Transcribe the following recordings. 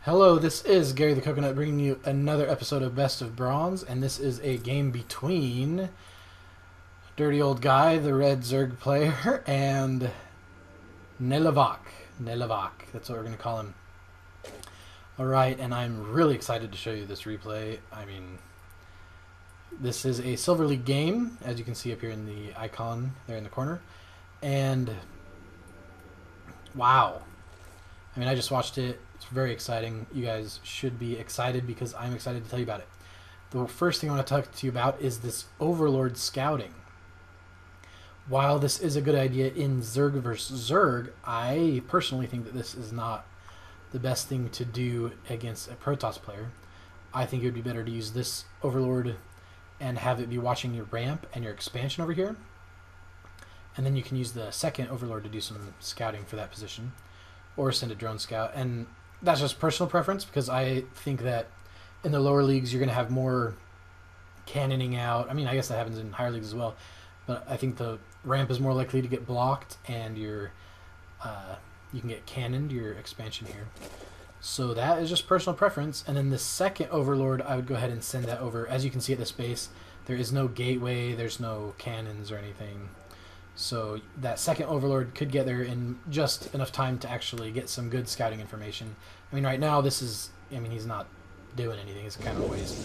Hello, this is Gary the Coconut bringing you another episode of Best of Bronze, and this is a game between Dirtyoldguy, the red Zerg player, and Naelavok. Naelavok, that's what we're going to call him. Alright, and I'm really excited to show you this replay. This is a Silver League game, as you can see up here in the icon there in the corner. And, wow. I just watched it. It's very exciting. You guys should be excited because I'm excited to tell you about it. The first thing I want to talk to you about is this Overlord scouting. While this is a good idea in Zerg versus Zerg, I personally think that this is not the best thing to do against a Protoss player. I think it would be better to use this Overlord and have it be watching your ramp and your expansion over here. And then you can use the second Overlord to do some scouting for that position, or send a drone scout. And that's just personal preference, because I think that in the lower leagues you're going to have more cannoning out. I guess that happens in higher leagues as well, but I think the ramp is more likely to get blocked, and you can get cannoned your expansion here. So that is just personal preference. And then the second Overlord, I would go ahead and send that over. As you can see at this base, there is no gateway, there's no cannons or anything. So that second Overlord could get there in just enough time to actually get some good scouting information. Right now this is, he's not doing anything. It's kind of a waste.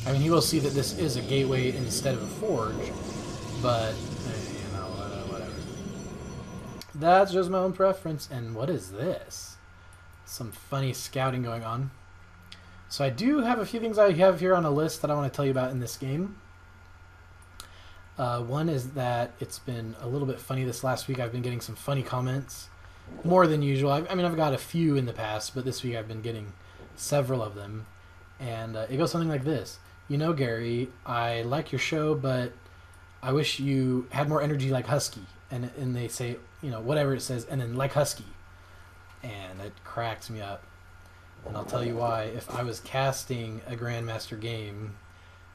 He will see that this is a gateway instead of a forge, but, whatever. That's just my own preference. And what is this? Some funny scouting going on. So I do have a few things I have here on a list that I want to tell you about in this game. One is that it's been a little bit funny this last week. I've been getting some funny comments, more than usual. I've got a few in the past, but this week I've been getting several of them. And it goes something like this. Gary, I like your show, but I wish you had more energy like Husky. And they say, whatever it says, and then like Husky. And it cracks me up. And I'll tell you why. If I was casting a Grandmaster game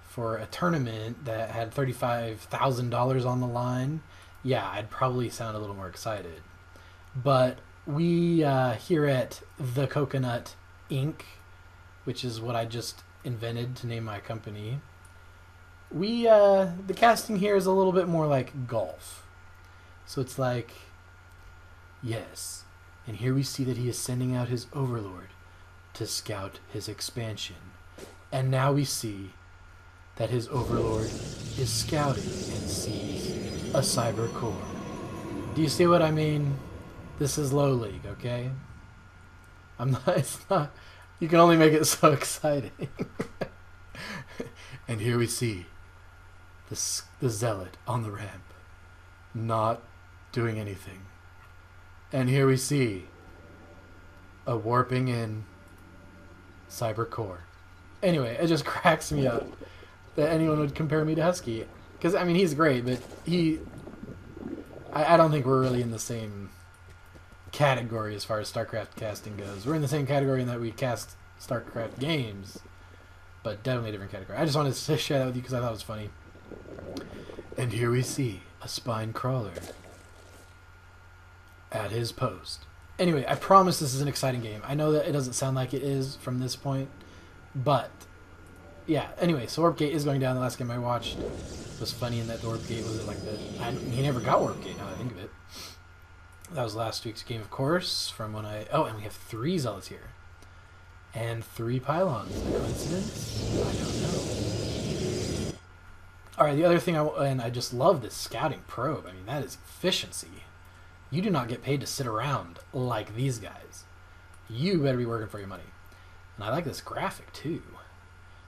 for a tournament that had $35,000 on the line, yeah, I'd probably sound a little more excited. But we here at The Coconut Inc., which is what I just invented to name my company, the casting here is a little bit more like golf. So it's like, yes, and here we see that he is sending out his Overlord to scout his expansion. And now we see that his Overlord is scouting and sees a cyber core. Do you see what I mean? This is low league, okay? It's not, you can only make it so exciting. And here we see the zealot on the ramp, not doing anything. And here we see a warping in cyber core. Anyway, it just cracks me up that anyone would compare me to Husky. Because, he's great, but I don't think we're really in the same category as far as StarCraft casting goes. We're in the same category in that we cast StarCraft games, but definitely a different category. I just wanted to share that with you because I thought it was funny. And here we see a spine crawler at his post. Anyway, I promise this is an exciting game. I know that it doesn't sound like it is from this point, but yeah, anyway, so Warp Gate is going down. The last game I watched was funny in that the Warp Gate was like he never got Warp Gate, now that I think of it. That was last week's game, of course, from when and we have 3 Zealots here. And 3 Pylons. A coincidence? I don't know. Alright, the other thing, I just love this scouting probe. That is efficiency. You do not get paid to sit around like these guys. You better be working for your money. And I like this graphic, too.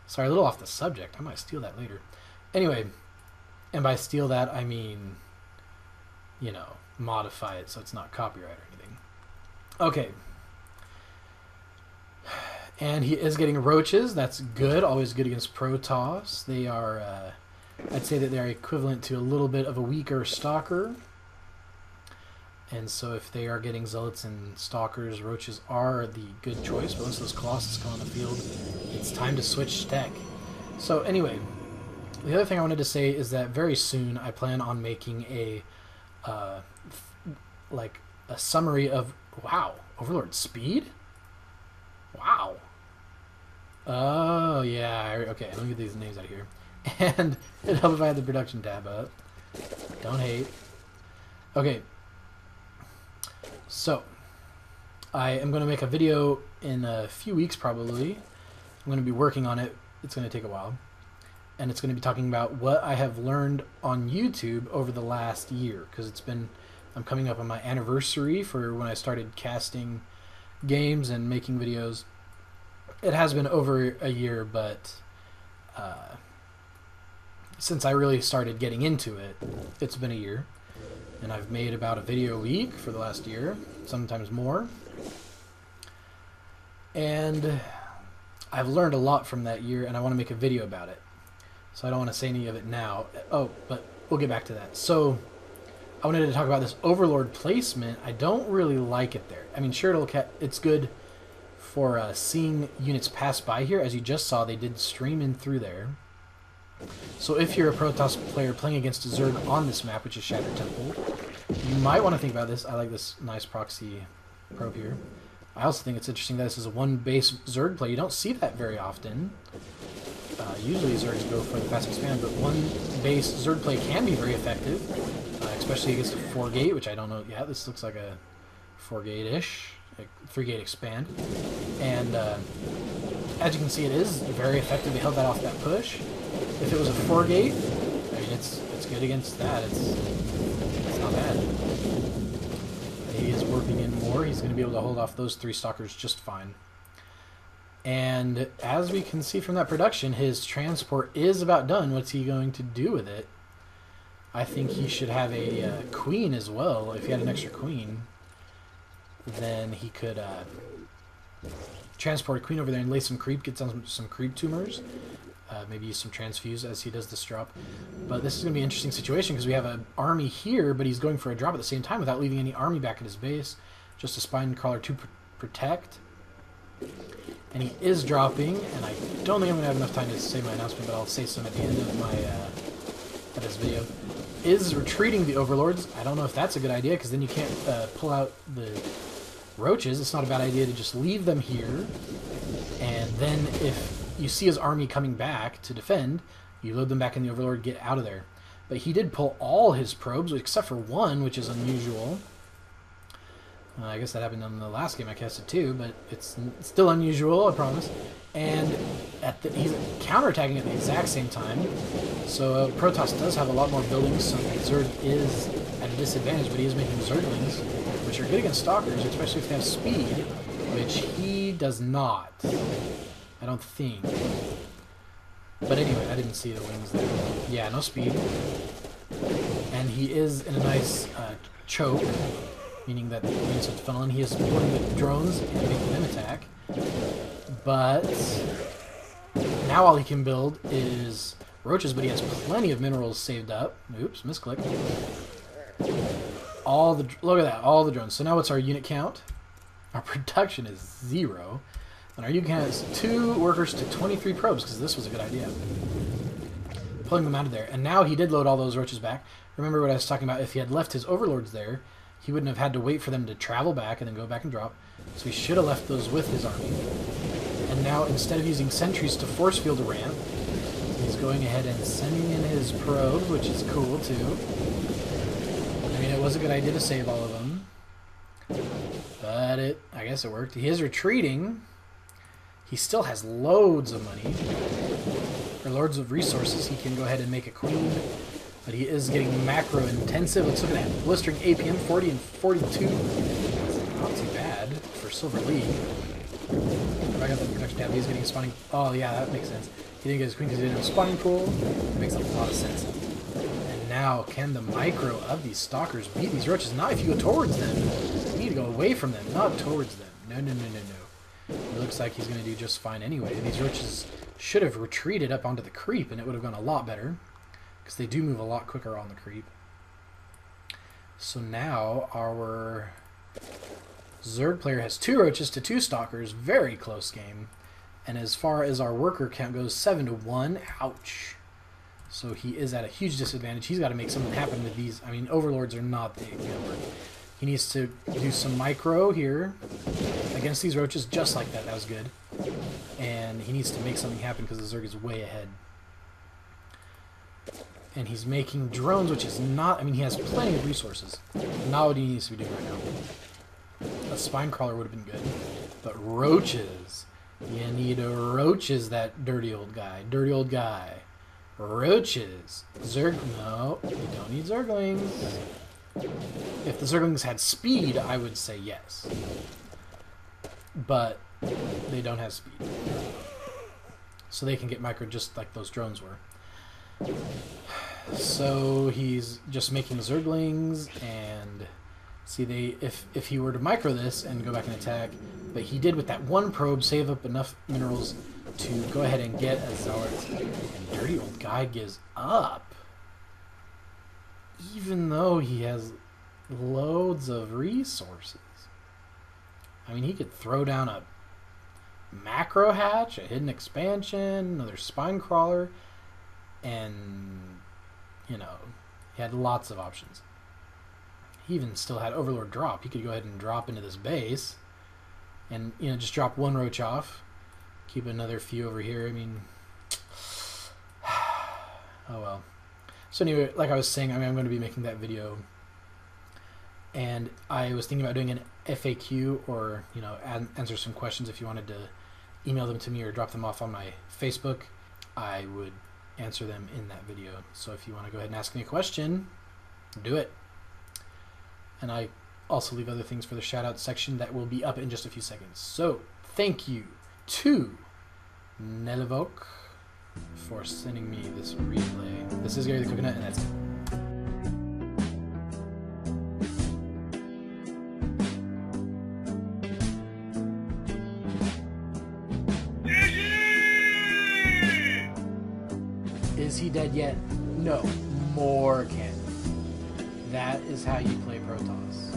Sorry, a little off the subject. I might steal that later. Anyway, and by steal that, I mean, modify it so it's not copyright or anything. Okay. And he is getting roaches. That's good. Always good against Protoss. They are, I'd say that they're equivalent to a little bit of a weaker Stalker. And so if they are getting Zealots and Stalkers, roaches are the good choice. But once those Colossus come on the field, it's time to switch tech. So anyway, the other thing I wanted to say is that very soon I plan on making a summary of, wow, Overlord speed? Wow. Oh, yeah. Okay, let me get these names out of here. And it'd help if I had the production tab up. Don't hate. Okay. So, I am going to make a video in a few weeks, probably. I'm going to be working on it. It's going to take a while. And it's going to be talking about what I have learned on YouTube over the last year. Because I'm coming up on my anniversary for when I started casting games and making videos. It has been over a year, but since I really started getting into it, it's been a year. And I've made about a video a week for the last year, sometimes more. And I've learned a lot from that year, and I want to make a video about it. So I don't want to say any of it now. Oh, but we'll get back to that. So I wanted to talk about this Overlord placement. I don't really like it there. I mean, sure, it's good for seeing units pass by here. As you just saw, they did stream in through there. So if you're a Protoss player playing against a Zerg on this map, which is Shattered Temple, you might want to think about this. I like this nice proxy probe here. I also think it's interesting that this is a one-base Zerg play. You don't see that very often. Usually Zergs go for the fast expand, but one-base Zerg play can be very effective, especially against a 4-gate, which I don't know. Yeah, this looks like a 4-gate-ish, like 3-gate expand. And as you can see, it is very effective. They held that off that push. If it was a 4-gate, I mean, it's good against that. It's not bad. He is warping in more. He's going to be able to hold off those 3 stalkers just fine. And as we can see from that production, his transport is about done. What's he going to do with it? I think he should have a queen as well. If he had an extra queen, then he could transport a queen over there and lay some creep, get some creep tumors. Maybe use some transfuse as he does this drop. But this is going to be an interesting situation because we have an army here, but he's going for a drop at the same time without leaving any army back at his base. Just a spine crawler to protect. And he is dropping, and I don't think I'm going to have enough time to say my announcement, but I'll say some at the end of this video. Is retreating the Overlords. I don't know if that's a good idea because then you can't pull out the roaches. It's not a bad idea to just leave them here, and then if you see his army coming back to defend, you load them back in the Overlord, get out of there. But he did pull all his probes, except for one, which is unusual. I guess that happened on the last game I casted too, but it's still unusual, I promise. And he's counterattacking at the exact same time. So Protoss does have a lot more buildings, so Zerg is at a disadvantage, but he is making Zerglings, which are good against Stalkers, especially if they have speed, which he does not. I don't think. But anyway, I didn't see the wings there. Yeah, no speed. And he is in a nice choke, meaning that the units have to funnel in. He is supporting the drones and making them attack. But now all he can build is roaches, but he has plenty of minerals saved up. Oops, misclick. Look at that, all the drones. So now what's our unit count? Our production is 0. And our unit count is 2 workers to 23 probes, because this was a good idea. Pulling them out of there. And now he did load all those roaches back. Remember what I was talking about, if he had left his Overlords there, he wouldn't have had to wait for them to travel back and then go back and drop. So he should have left those with his army. And now, instead of using sentries to force field a ramp, he's going ahead and sending in his probes, which is cool too. I mean, it was a good idea to save all of them. But I guess it worked. He is retreating. He still has loads of money. Or loads of resources. He can go ahead and make a queen. But he is getting macro intensive. Let's look at that. Blistering APM 40 and 42. Not too bad for Silver League. If I got the production tab, he's getting a spawning. Oh, yeah, that makes sense. He didn't get his queen because he didn't have a spawning pool. That makes a lot of sense. And now, can the micro of these stalkers beat these roaches? Not if you go towards them. You need to go away from them, not towards them. No, no, no, no, no. It looks like he's going to do just fine anyway. These roaches should have retreated up onto the creep, and it would have gone a lot better. Because they do move a lot quicker on the creep. So now our Zerg player has 2 roaches to 2 stalkers. Very close game. And as far as our worker count goes, 7 to 1. Ouch. So he is at a huge disadvantage. He's got to make something happen with these. I mean, Overlords are not the number. He needs to do some micro here against these roaches just like that. That was good. and he needs to make something happen because the Zerg is way ahead. And he's making drones, which is not... I mean, he has plenty of resources. Not what he needs to be doing right now. A spine crawler would have been good. But roaches. You need roaches, that dirty old guy. Dirty old guy. Roaches. Zerg... No, you don't need Zerglings. If the Zerglings had speed, I would say yes. But they don't have speed. So they can get micro just like those drones were. So he's just making Zerglings, and see, if he were to micro this and go back and attack, but he did with that one probe save up enough minerals to go ahead and get a Zealot, and dirty old guy gives up, even though he has loads of resources. I mean, he could throw down a macro hatch, a hidden expansion, another spine crawler, and, you know, he had lots of options. He even still had Overlord drop. He could go ahead and drop into this base and, you know, just drop one roach off. Keep another few over here. I mean, oh well. So anyway, like I was saying, I mean, I'm going to be making that video. And I was thinking about doing an FAQ, or, you know, answer some questions. If you wanted to email them to me or drop them off on my Facebook, I would answer them in that video. So if you want to go ahead and ask me a question, do it. And I also leave other things for the shout out section that will be up in just a few seconds. So thank you to Naelavok for sending me this replay. This is Gary the Coconut, and that's it. Is he dead yet? No. More candy. That is how you play Protoss.